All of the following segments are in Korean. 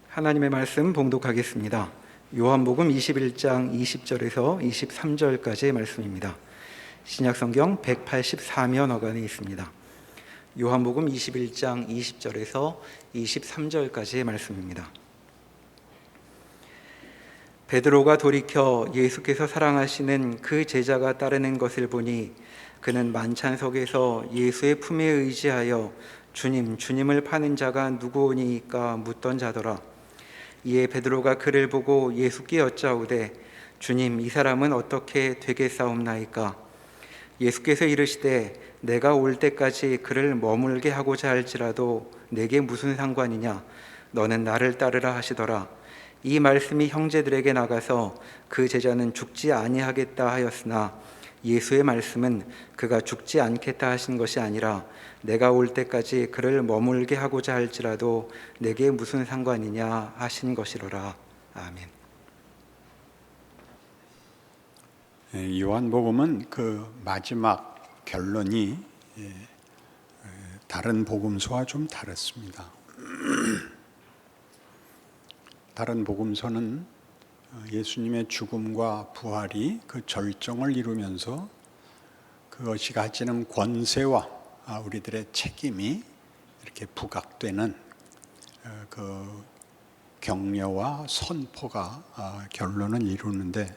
하나님의 말씀 봉독하겠습니다. 요한복음 21장 20절에서 23절까지의 말씀입니다. 신약성경 184면 어간에 있습니다. 요한복음 21장 20절에서 23절까지의 말씀입니다. 베드로가 돌이켜 예수께서 사랑하시는 그 제자가 따르는 것을 보니 그는 만찬석에서 예수의 품에 의지하여 주님을 파는 자가 누구오니까 묻던 자더라. 이에 베드로가 그를 보고 예수께 여짜오되 주님, 이 사람은 어떻게 되겠사옵나이까? 예수께서 이르시되 내가 올 때까지 그를 머물게 하고자 할지라도 내게 무슨 상관이냐? 너는 나를 따르라 하시더라. 이 말씀이 형제들에게 나가서 그 제자는 죽지 아니하겠다 하였으나 예수의 말씀은 그가 죽지 않겠다 하신 것이 아니라 내가 올 때까지 그를 머물게 하고자 할지라도 내게 무슨 상관이냐 하신 것이로라. 아멘. 요한복음은 그 마지막 결론이 다른 복음서와 좀 다릅니다. 다른 복음서는 예수님의 죽음과 부활이 그 절정을 이루면서 그것이 가지는 권세와 우리들의 책임이 이렇게 부각되는 그 격려와 선포가 결론을 이루는데,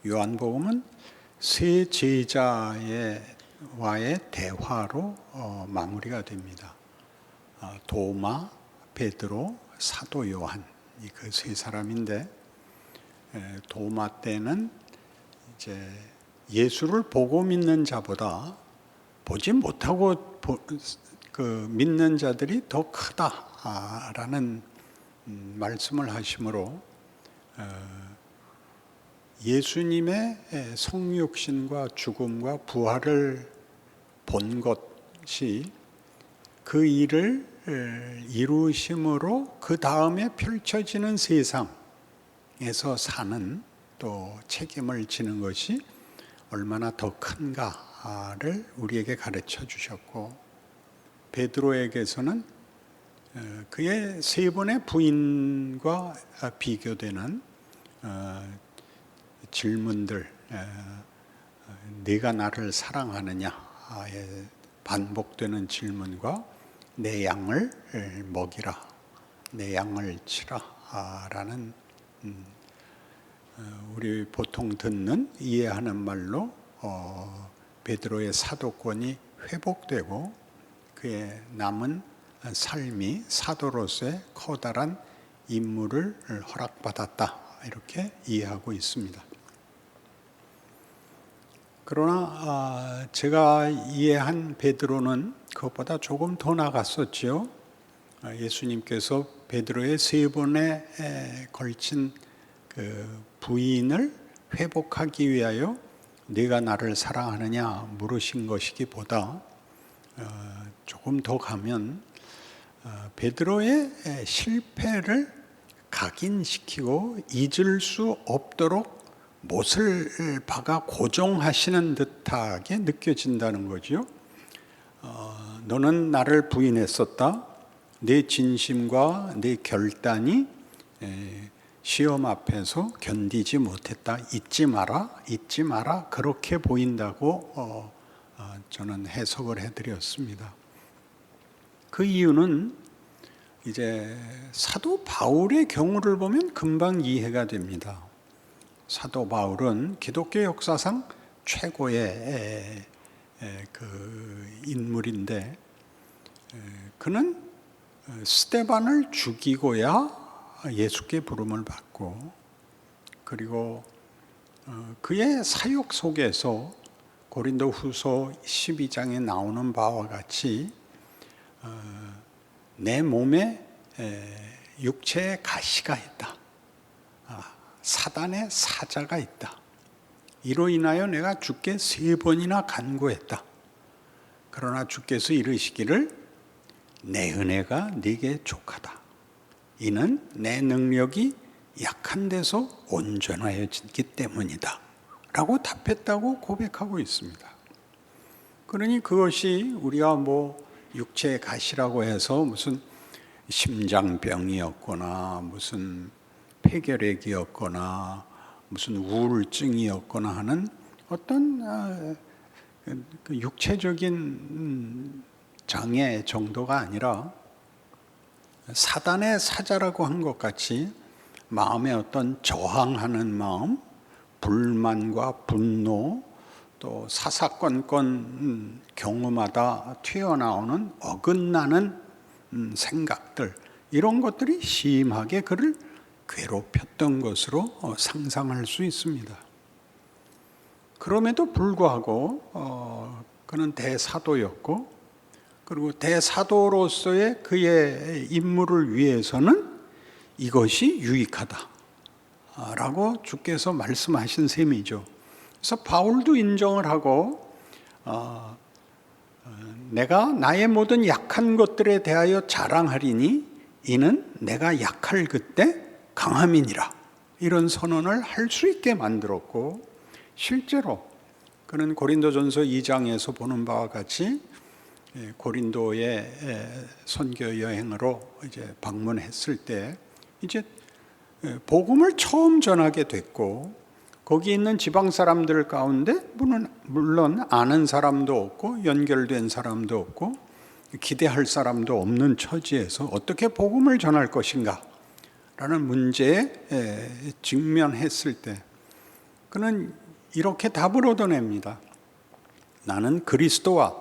요한복음은 세 제자와의 대화로 마무리가 됩니다. 도마, 베드로, 사도 요한, 그 세 사람인데, 도마 때는 이제 예수를 보고 믿는 자보다 보지 못하고 믿는 자들이 더 크다라는 말씀을 하시므로 예수님의 성육신과 죽음과 부활을 본 것이 그 일을 이루심으로 그 다음에 펼쳐지는 세상에서 사는 또 책임을 지는 것이 얼마나 더 큰가를 우리에게 가르쳐 주셨고, 베드로에게서는 그의 세 번의 부인과 비교되는 질문들, 네가 나를 사랑하느냐에 반복되는 질문과 내 양을 먹이라, 내 양을 치라 라는 우리 보통 듣는 이해하는 말로 베드로의 사도권이 회복되고 그의 남은 삶이 사도로서의 커다란 임무를 허락받았다, 이렇게 이해하고 있습니다. 그러나 제가 이해한 베드로는 그것보다 조금 더 나갔었지요. 예수님께서 베드로의 세 번에 걸친 그 부인을 회복하기 위하여 네가 나를 사랑하느냐 물으신 것이기보다 조금 더 가면 베드로의 실패를 각인시키고 잊을 수 없도록 못을 박아 고정하시는 듯하게 느껴진다는 거죠. 너는 나를 부인했었다. 내 진심과 내 결단이 시험 앞에서 견디지 못했다. 잊지 마라. 그렇게 보인다고 저는 해석을 해드렸습니다. 그 이유는 이제 사도 바울의 경우를 보면 금방 이해가 됩니다. 사도 바울은 기독교 역사상 최고의 그 인물인데, 그는 스데반을 죽이고야 예수께 부름을 받고, 그리고 그의 사역 속에서 고린도후서 12장에 나오는 바와 같이 내 몸에 육체의 가시가 있다, 사단의 사자가 있다, 이로 인하여 내가 주께 3번이나 간구했다. 그러나 주께서 이르시기를 내 은혜가 네게 족하다. 이는 내 능력이 약한 데서 온전하여지기 때문이다 라고 답했다고 고백하고 있습니다. 그러니 그것이 우리가 육체의 가시라고 해서 무슨 심장병이었거나 무슨 폐결핵이었거나 무슨 우울증이었거나 하는 어떤 그 육체적인 장애 정도가 아니라 사단의 사자라고 한 것 같이 마음의 어떤 저항하는 마음, 불만과 분노, 또 사사건건 경우마다 튀어나오는 어긋나는 생각들, 이런 것들이 심하게 그를 괴롭혔던 것으로 상상할 수 있습니다. 그럼에도 불구하고 그는 대사도였고, 그리고 대사도로서의 그의 임무를 위해서는 이것이 유익하다라고 주께서 말씀하신 셈이죠. 그래서 바울도 인정을 하고 내가 나의 모든 약한 것들에 대하여 자랑하리니 이는 내가 약할 그때 강함이니라, 이런 선언을 할 수 있게 만들었고, 실제로 그는 고린도전서 2장에서 보는 바와 같이 고린도의 선교 여행으로 이제 방문했을 때 이제 복음을 처음 전하게 됐고, 거기 있는 지방 사람들 가운데 물론 아는 사람도 없고 연결된 사람도 없고 기대할 사람도 없는 처지에서 어떻게 복음을 전할 것인가 라는 문제에 직면했을 때 그는 이렇게 답을 얻어냅니다. 나는 그리스도와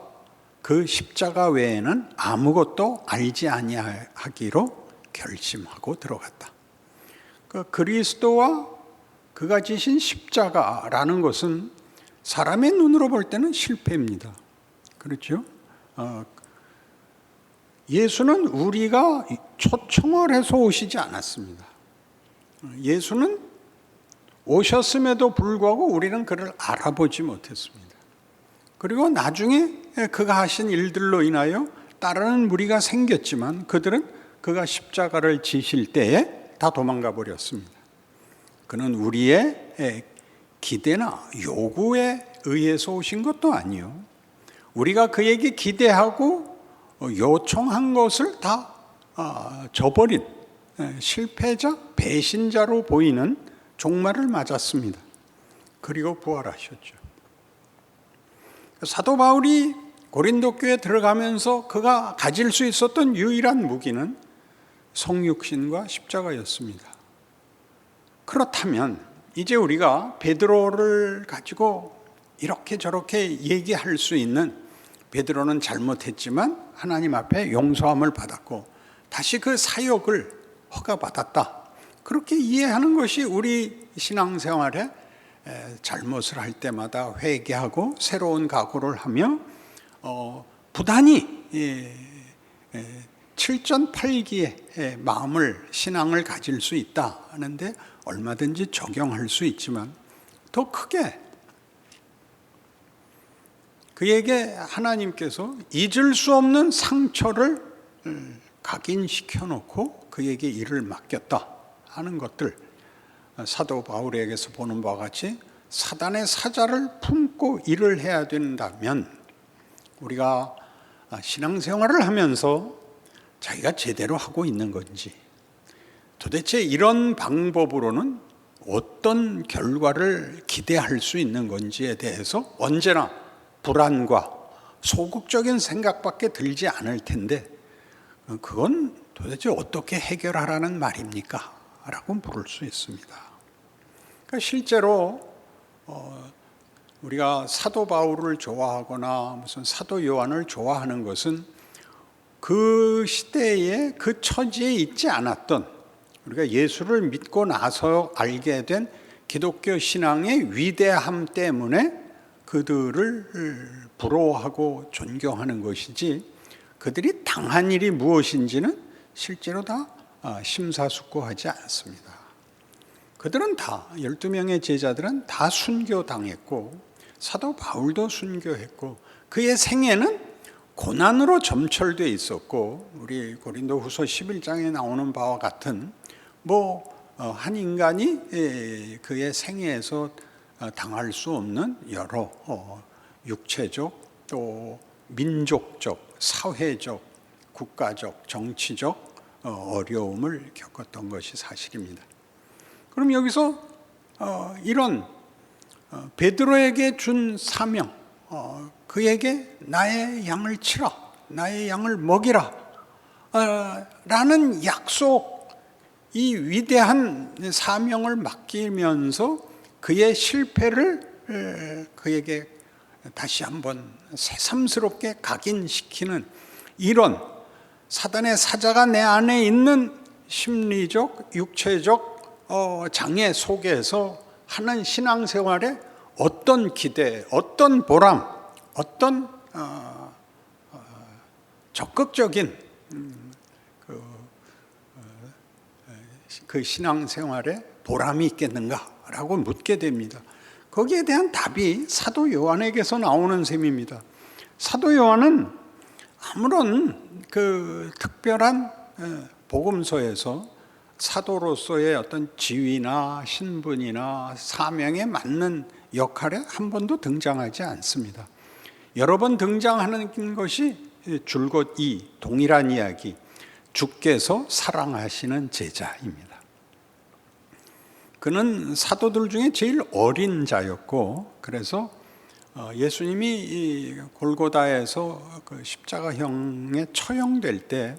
그 십자가 외에는 아무것도 알지 아니하기로 결심하고 들어갔다. 그 그리스도와 그가 지신 십자가라는 것은 사람의 눈으로 볼 때는 실패입니다. 그렇죠? 예수는 우리가 초청을 해서 오시지 않았습니다. 예수는 오셨음에도 불구하고 우리는 그를 알아보지 못했습니다. 그리고 나중에 그가 하신 일들로 인하여 따르는 무리가 생겼지만 그들은 그가 십자가를 지실 때에 다 도망가 버렸습니다. 그는 우리의 기대나 요구에 의해서 오신 것도 아니요, 우리가 그에게 기대하고 요청한 것을 다 저버린 실패자, 배신자로 보이는 종말을 맞았습니다. 그리고 부활하셨죠. 사도 바울이 고린도 교회에 들어가면서 그가 가질 수 있었던 유일한 무기는 성육신과 십자가였습니다. 그렇다면 이제 우리가 베드로를 가지고 이렇게 저렇게 얘기할 수 있는, 베드로는 잘못했지만 하나님 앞에 용서함을 받았고 다시 그 사역을 허가받았다, 그렇게 이해하는 것이 우리 신앙생활에 잘못을 할 때마다 회개하고 새로운 각오를 하며 부단히 칠전팔기의 마음을, 신앙을 가질 수 있다 하는데 얼마든지 적용할 수 있지만, 더 크게 그에게 하나님께서 잊을 수 없는 상처를 각인시켜 놓고 그에게 일을 맡겼다 하는 것들, 사도 바울에게서 보는 바와 같이 사단의 사자를 품고 일을 해야 된다면 우리가 신앙생활을 하면서 자기가 제대로 하고 있는 건지, 도대체 이런 방법으로는 어떤 결과를 기대할 수 있는 건지에 대해서 언제나 불안과 소극적인 생각밖에 들지 않을 텐데, 그건 도대체 어떻게 해결하라는 말입니까? 라고 물을 수 있습니다. 그러니까 실제로 우리가 사도 바울을 좋아하거나 무슨 사도 요한을 좋아하는 것은 그 시대에 그 처지에 있지 않았던, 우리가 예수를 믿고 나서 알게 된 기독교 신앙의 위대함 때문에 그들을 부러워하고 존경하는 것이지, 그들이 당한 일이 무엇인지는 실제로 다 심사숙고하지 않습니다. 그들은 다, 12명의 제자들은 다 순교당했고 사도 바울도 순교했고 그의 생애는 고난으로 점철되어 있었고, 우리 고린도후서 11장에 나오는 바와 같은 한 인간이 그의 생애에서 당할 수 없는 여러 육체적 또 민족적, 사회적, 국가적, 정치적 어려움을 겪었던 것이 사실입니다. 그럼 여기서 이런 베드로에게 준 사명, 그에게 나의 양을 치라, 나의 양을 먹이라 라는 약속, 이 위대한 사명을 맡기면서 그의 실패를 그에게 다시 한번 새삼스럽게 각인시키는 이런 사단의 사자가 내 안에 있는 심리적, 육체적 장애 속에서 하는 신앙생활에 어떤 기대, 어떤 보람, 어떤 적극적인 그 신앙생활에 보람이 있겠는가라고 묻게 됩니다. 거기에 대한 답이 사도 요한에게서 나오는 셈입니다. 사도 요한은 아무런 그 특별한 복음서에서 사도로서의 어떤 지위나 신분이나 사명에 맞는 역할에 한 번도 등장하지 않습니다. 여러 번 등장하는 것이 줄곧 이 동일한 이야기, 주께서 사랑하시는 제자입니다. 그는 사도들 중에 제일 어린 자였고, 그래서 예수님이 이 골고다에서 그 십자가형에 처형될 때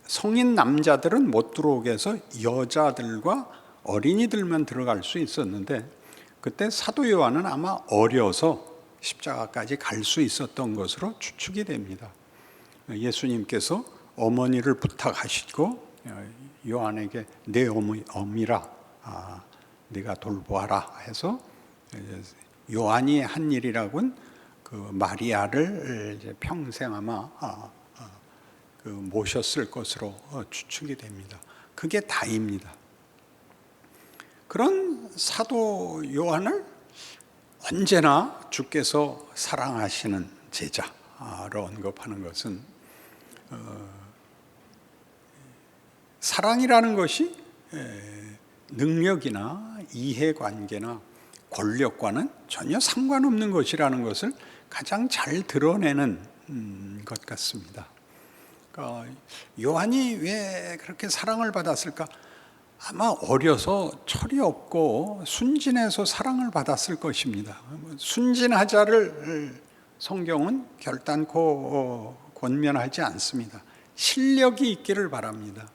성인 남자들은 못 들어오게 해서 여자들과 어린이들만 들어갈 수 있었는데, 그때 사도 요한은 아마 어려서 십자가까지 갈 수 있었던 것으로 추측이 됩니다. 예수님께서 어머니를 부탁하시고 요한에게 내 어미라, 네가 돌보아라 해서 요한이 한 일이라고는 그 마리아를 이제 평생 아마 그 모셨을 것으로 추측이 됩니다. 그게 다입니다. 그런 사도 요한을 언제나 주께서 사랑하시는 제자로 언급하는 것은 사랑이라는 것이 능력이나 이해관계나 권력과는 전혀 상관없는 것이라는 것을 가장 잘 드러내는 것 같습니다. 그러니까 요한이 왜 그렇게 사랑을 받았을까? 아마 어려서 철이 없고 순진해서 사랑을 받았을 것입니다. 순진하자를 성경은 결단코 권면하지 않습니다. 실력이 있기를 바랍니다.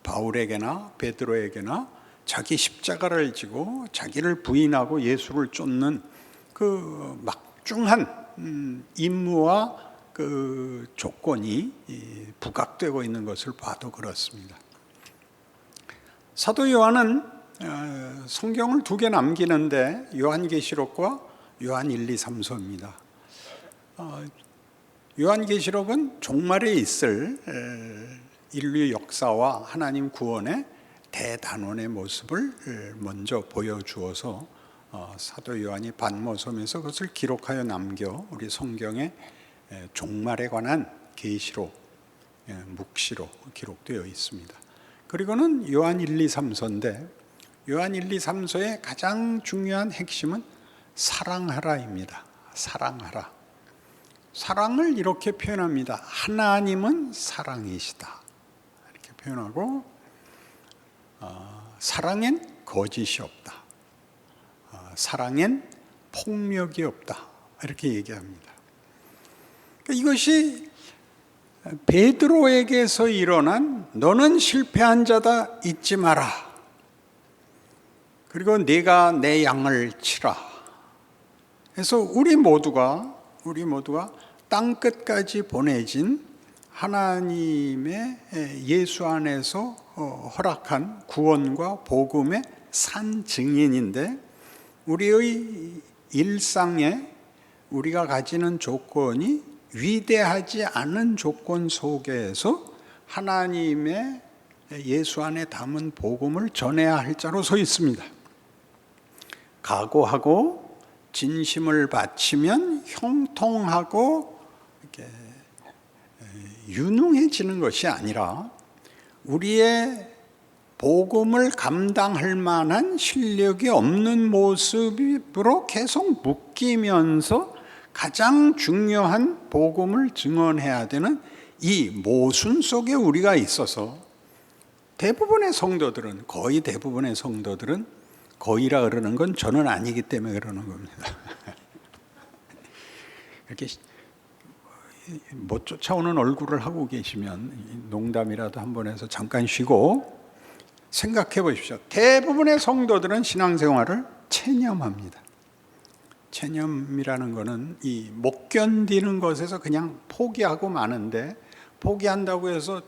바울에게나 베드로에게나 자기 십자가를 지고 자기를 부인하고 예수를 쫓는 그 막중한 임무와 그 조건이 부각되고 있는 것을 봐도 그렇습니다. 사도 요한은 성경을 두 개 남기는데 요한계시록과 요한 1, 2, 3서입니다. 요한계시록은 종말에 있을 인류 역사와 하나님 구원의 대단원의 모습을 먼저 보여주어서 사도 요한이 반모섬에서 그것을 기록하여 남겨 우리 성경의 종말에 관한 계시로, 묵시로 기록되어 있습니다. 그리고는 요한 1, 2, 3서인데 요한 1, 2, 3서의 가장 중요한 핵심은 사랑하라입니다. 사랑하라. 사랑을 이렇게 표현합니다. 하나님은 사랑이시다. 이렇게 표현하고 사랑엔 거짓이 없다. 사랑엔 폭력이 없다. 이렇게 얘기합니다. 그러니까 이것이 베드로에게서 일어난 너는 실패한 자다 잊지 마라. 그리고 네가 내 양을 치라. 그래서 우리 모두가 땅 끝까지 보내진 하나님의 예수 안에서 허락한 구원과 복음의 산 증인인데 우리의 일상에 우리가 가지는 조건이 위대하지 않은 조건 속에서 하나님의 예수 안에 담은 복음을 전해야 할 자로 서 있습니다. 각오하고 진심을 바치면 형통하고 이렇게 유능해지는 것이 아니라 우리의 복음을 감당할 만한 실력이 없는 모습으로 계속 묶이면서 가장 중요한 복음을 증언해야 되는 이 모순 속에 우리가 있어서 대부분의 성도들은, 거의 대부분의 성도들은, 거의라 그러는 건 저는 아니기 때문에 그러는 겁니다. 이렇게 못 쫓아오는 얼굴을 하고 계시면 농담이라도 한번 해서 잠깐 쉬고 생각해 보십시오. 대부분의 성도들은 신앙생활을 체념합니다. 체념이라는 것은 이 못 견디는 것에서 그냥 포기하고 마는데, 포기한다고 해서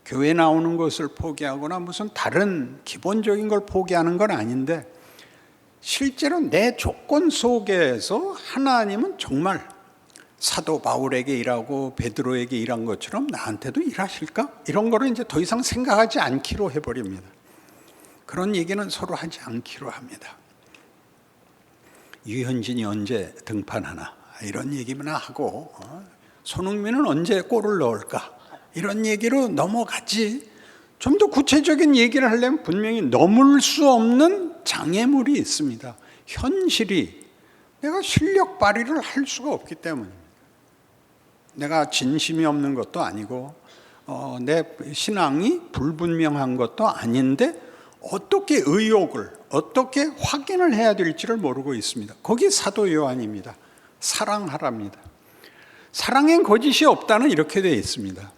교회 나오는 것을 포기하거나 무슨 다른 기본적인 걸 포기하는 건 아닌데, 실제로 내 조건 속에서 하나님은 정말 사도 바울에게 일하고 베드로에게 일한 것처럼 나한테도 일하실까? 이런 거를 이제 더 이상 생각하지 않기로 해버립니다. 그런 얘기는 서로 하지 않기로 합니다. 유현진이 언제 등판하나 이런 얘기나 하고, 손흥민은 언제 골을 넣을까 이런 얘기로 넘어가지, 좀 더 구체적인 얘기를 하려면 분명히 넘을 수 없는 장애물이 있습니다. 현실이 내가 실력 발휘를 할 수가 없기 때문입니다. 내가 진심이 없는 것도 아니고 내 신앙이 불분명한 것도 아닌데 어떻게 의욕을, 어떻게 확인을 해야 될지를 모르고 있습니다. 거기 사도 요한입니다. 사랑하랍니다. 사랑엔 거짓이 없다는 이렇게 되어 있습니다.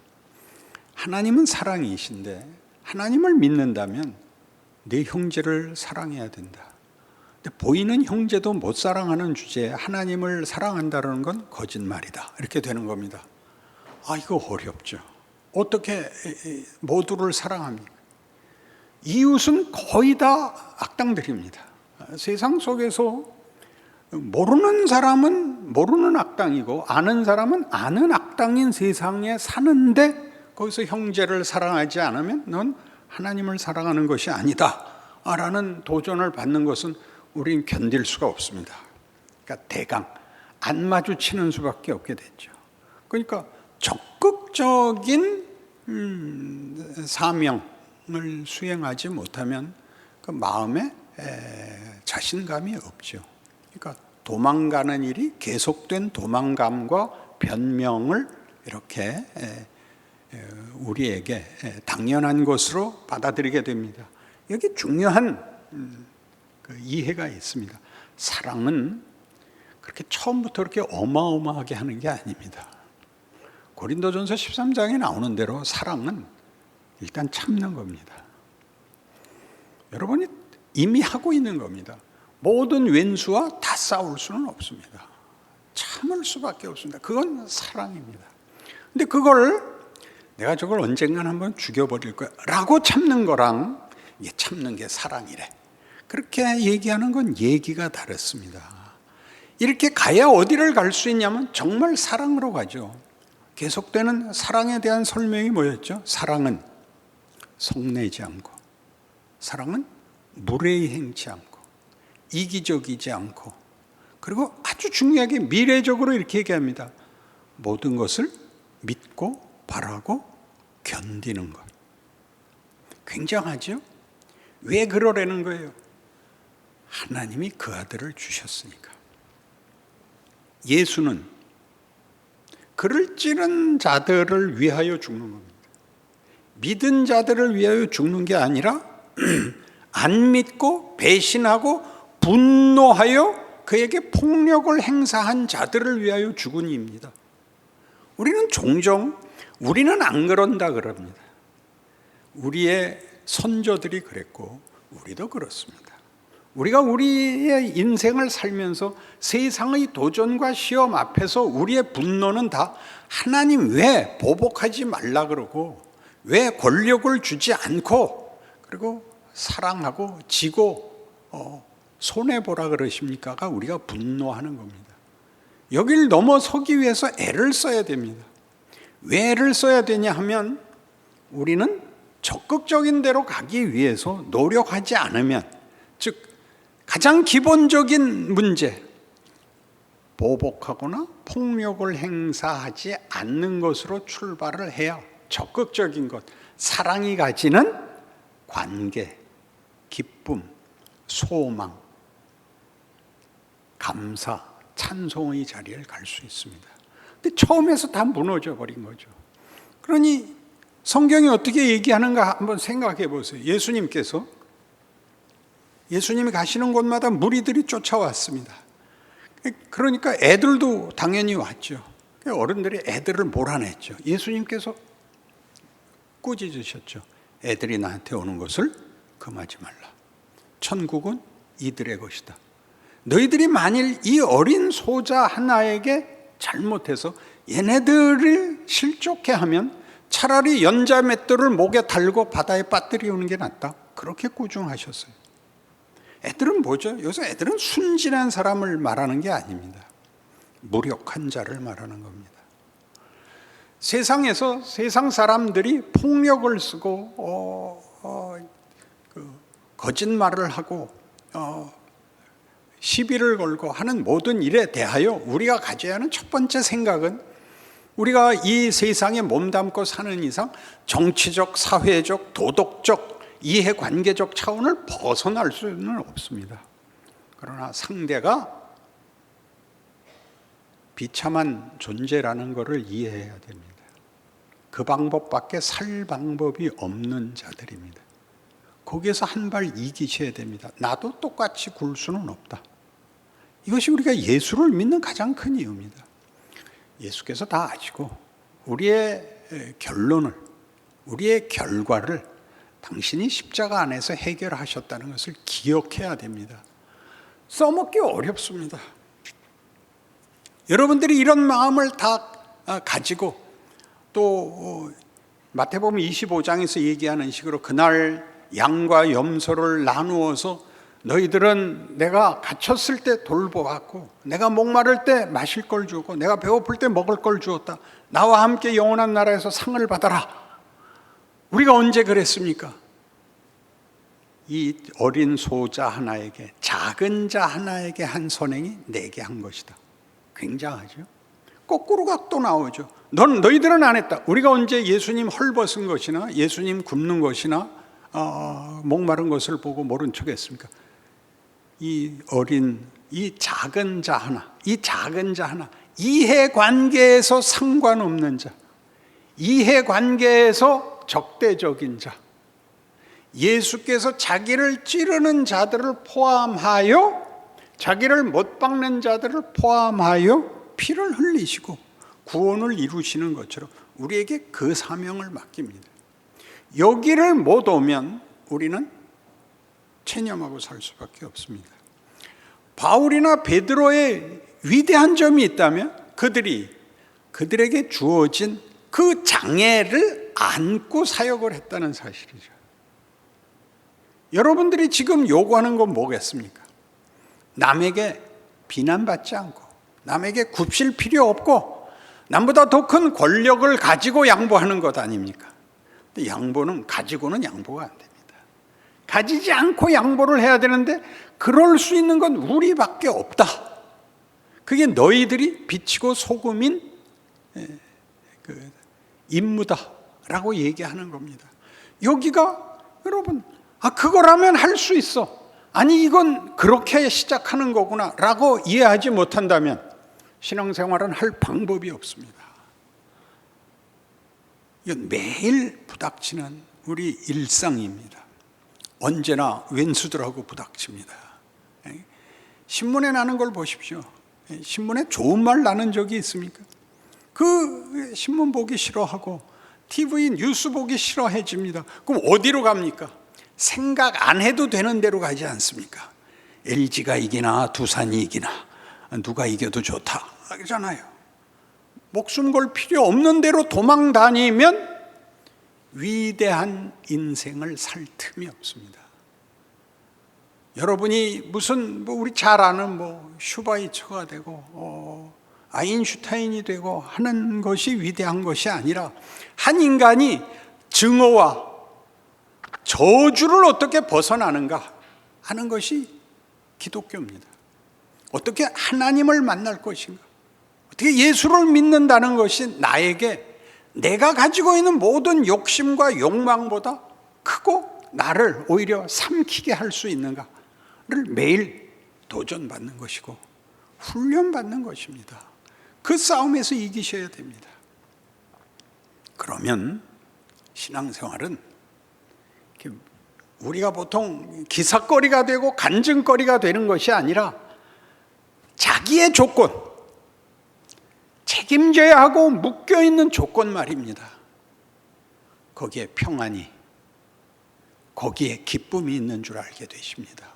하나님은 사랑이신데 하나님을 믿는다면 내 형제를 사랑해야 된다. 근데 보이는 형제도 못 사랑하는 주제에 하나님을 사랑한다는 건 거짓말이다. 이렇게 되는 겁니다. 아, 이거 어렵죠. 어떻게 모두를 사랑합니까? 이웃은 거의 다 악당들입니다. 세상 속에서 모르는 사람은 모르는 악당이고 아는 사람은 아는 악당인 세상에 사는데, 거기서 형제를 사랑하지 않으면 넌 하나님을 사랑하는 것이 아니다 라는 도전을 받는 것은 우린 견딜 수가 없습니다. 그러니까 대강 안 마주치는 수밖에 없게 됐죠. 그러니까 적극적인 사명을 수행하지 못하면 그 마음에 자신감이 없죠. 그러니까 도망가는 일이 계속된 도망감과 변명을 이렇게 우리에게 당연한 것으로 받아들이게 됩니다. 여기 중요한 그 이해가 있습니다. 사랑은 그렇게 처음부터 그렇게 어마어마하게 하는 게 아닙니다. 고린도전서 13장에 나오는 대로 사랑은 일단 참는 겁니다. 여러분이 이미 하고 있는 겁니다. 모든 왼수와 다 싸울 수는 없습니다. 참을 수밖에 없습니다. 그건 사랑입니다. 근데 그걸 내가 저걸 언젠간 한번 죽여버릴 거야 라고 참는 거랑, 이게 참는 게 사랑이래, 그렇게 얘기하는 건 얘기가 다릅니다. 이렇게 가야 어디를 갈 수 있냐면 정말 사랑으로 가죠. 계속되는 사랑에 대한 설명이 뭐였죠? 사랑은 성내지 않고, 사랑은 무례히 행치 않고, 이기적이지 않고, 그리고 아주 중요하게 미래적으로 이렇게 얘기합니다. 모든 것을 믿고 바라고 견디는 것. 굉장하죠? 왜 그러라는 거예요? 하나님이 그 아들을 주셨으니까. 예수는 그를 찌른 자들을 위하여 죽는 겁니다. 믿은 자들을 위하여 죽는 게 아니라 안 믿고 배신하고 분노하여 그에게 폭력을 행사한 자들을 위하여 죽은 이입니다. 우리는 종종 우리는 안 그런다 그럽니다. 우리의 선조들이 그랬고 우리도 그렇습니다. 우리가 우리의 인생을 살면서 세상의 도전과 시험 앞에서 우리의 분노는 다 하나님 왜 보복하지 말라 그러고, 왜 권력을 주지 않고, 그리고 사랑하고 지고 손해보라 그러십니까가 우리가 분노하는 겁니다. 여길 넘어서기 위해서 애를 써야 됩니다. 왜 애를 써야 되냐 하면, 우리는 적극적인 데로 가기 위해서 노력하지 않으면, 즉 가장 기본적인 문제, 보복하거나 폭력을 행사하지 않는 것으로 출발을 해야 적극적인 것, 사랑이 가지는 관계, 기쁨, 소망, 감사, 찬송의 자리를 갈 수 있습니다. 근데 처음에서 다 무너져 버린 거죠. 그러니 성경이 어떻게 얘기하는가 한번 생각해 보세요. 예수님이 가시는 곳마다 무리들이 쫓아왔습니다. 그러니까 애들도 당연히 왔죠. 어른들이 애들을 몰아냈죠. 예수님께서 꾸짖으셨죠. 애들이 나한테 오는 것을 금하지 말라. 천국은 이들의 것이다. 너희들이 만일 이 어린 소자 하나에게 잘못해서 얘네들을 실족해 하면 차라리 연자 맷돌을 목에 달고 바다에 빠뜨리우는 게 낫다. 그렇게 꾸중하셨어요. 애들은 뭐죠? 여기서 애들은 순진한 사람을 말하는 게 아닙니다. 무력한 자를 말하는 겁니다. 세상에서 세상 사람들이 폭력을 쓰고 거짓말을 하고 시비를 걸고 하는 모든 일에 대하여 우리가 가져야 하는 첫 번째 생각은, 우리가 이 세상에 몸담고 사는 이상 정치적, 사회적, 도덕적, 이해관계적 차원을 벗어날 수는 없습니다. 그러나 상대가 비참한 존재라는 것을 이해해야 됩니다. 그 방법밖에 살 방법이 없는 자들입니다. 거기에서 한 발 이기셔야 됩니다. 나도 똑같이 굴 수는 없다. 이것이 우리가 예수를 믿는 가장 큰 이유입니다. 예수께서 다 아시고 우리의 결론을, 우리의 결과를 당신이 십자가 안에서 해결하셨다는 것을 기억해야 됩니다. 써먹기 어렵습니다. 여러분들이 이런 마음을 다 가지고 또 마태복음 25장에서 얘기하는 식으로 그날 양과 염소를 나누어서 너희들은 내가 갇혔을 때 돌보았고 내가 목마를 때 마실 걸 주었고 내가 배고플 때 먹을 걸 주었다. 나와 함께 영원한 나라에서 상을 받아라. 우리가 언제 그랬습니까? 이 어린 소자 하나에게, 작은 자 하나에게 한 선행이 내게 한 것이다. 굉장하죠? 거꾸로가 또 나오죠. 너희들은 안 했다. 우리가 언제 예수님 헐벗은 것이나 예수님 굶는 것이나 목마른 것을 보고 모른 척 했습니까? 이 작은 자 하나, 이해관계에서 상관없는 자, 이해관계에서 적대적인 자, 예수께서 자기를 찌르는 자들을 포함하여, 자기를 못 박는 자들을 포함하여 피를 흘리시고 구원을 이루시는 것처럼 우리에게 그 사명을 맡깁니다. 여기를 못 오면 우리는 체념하고 살 수밖에 없습니다. 바울이나 베드로의 위대한 점이 있다면 그들에게 주어진 그 장애를 안고 사역을 했다는 사실이죠. 여러분들이 지금 요구하는 건 뭐겠습니까? 남에게 비난받지 않고, 남에게 굽실 필요 없고, 남보다 더 큰 권력을 가지고 양보하는 것 아닙니까? 근데 양보는 가지고는 양보가 안 됩니다. 가지지 않고 양보를 해야 되는데 그럴 수 있는 건 우리밖에 없다. 그게 너희들이 빛이고 소금인 임무다라고 얘기하는 겁니다. 여기가 여러분, 그거라면 할 수 있어. 아니 이건 그렇게 시작하는 거구나 라고 이해하지 못한다면 신앙생활은 할 방법이 없습니다. 이건 매일 부닥치는 우리 일상입니다. 언제나 왼수들하고 부닥칩니다. 신문에 나는 걸 보십시오. 신문에 좋은 말 나는 적이 있습니까? 그 신문 보기 싫어하고 TV 뉴스 보기 싫어해집니다. 그럼 어디로 갑니까? 생각 안 해도 되는 데로 가지 않습니까? LG가 이기나 두산이 이기나 누가 이겨도 좋다 그러잖아요. 목숨 걸 필요 없는 데로 도망 다니면 위대한 인생을 살 틈이 없습니다. 여러분이 무슨 우리 잘 아는 슈바이처가 되고 아인슈타인이 되고 하는 것이 위대한 것이 아니라 한 인간이 증오와 저주를 어떻게 벗어나는가 하는 것이 기독교입니다. 어떻게 하나님을 만날 것인가, 어떻게 예수를 믿는다는 것이 나에게 내가 가지고 있는 모든 욕심과 욕망보다 크고 나를 오히려 삼키게 할 수 있는가를 매일 도전받는 것이고 훈련받는 것입니다. 그 싸움에서 이기셔야 됩니다. 그러면 신앙생활은 우리가 보통 기사거리가 되고 간증거리가 되는 것이 아니라 자기의 조건, 책임져야 하고 묶여있는 조건 말입니다. 거기에 평안이, 거기에 기쁨이 있는 줄 알게 되십니다.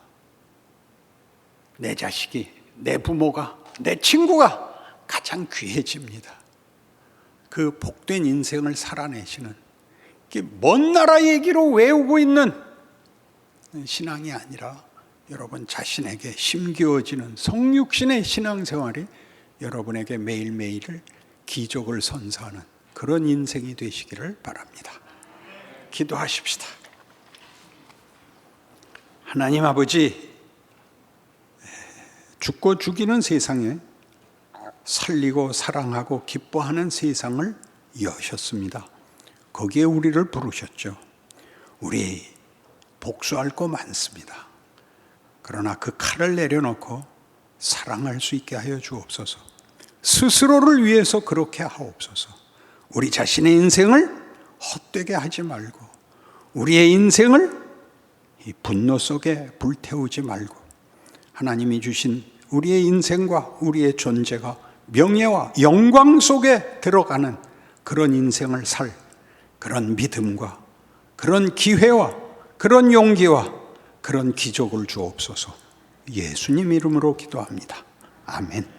내 자식이, 내 부모가, 내 친구가 가장 귀해집니다. 그 복된 인생을 살아내시는, 먼 나라 얘기로 외우고 있는 신앙이 아니라 여러분 자신에게 심기어지는 성육신의 신앙생활이 여러분에게 매일매일을 기적을 선사하는 그런 인생이 되시기를 바랍니다. 기도하십시다. 하나님 아버지, 죽고 죽이는 세상에 살리고 사랑하고 기뻐하는 세상을 여셨습니다. 거기에 우리를 부르셨죠. 우리 복수할 거 많습니다. 그러나 그 칼을 내려놓고 사랑할 수 있게 하여 주옵소서. 스스로를 위해서 그렇게 하옵소서. 우리 자신의 인생을 헛되게 하지 말고 우리의 인생을 이 분노 속에 불태우지 말고 하나님이 주신 우리의 인생과 우리의 존재가 명예와 영광 속에 들어가는 그런 인생을 살 그런 믿음과 그런 기회와 그런 용기와 그런 기적을 주옵소서. 예수님 이름으로 기도합니다. 아멘.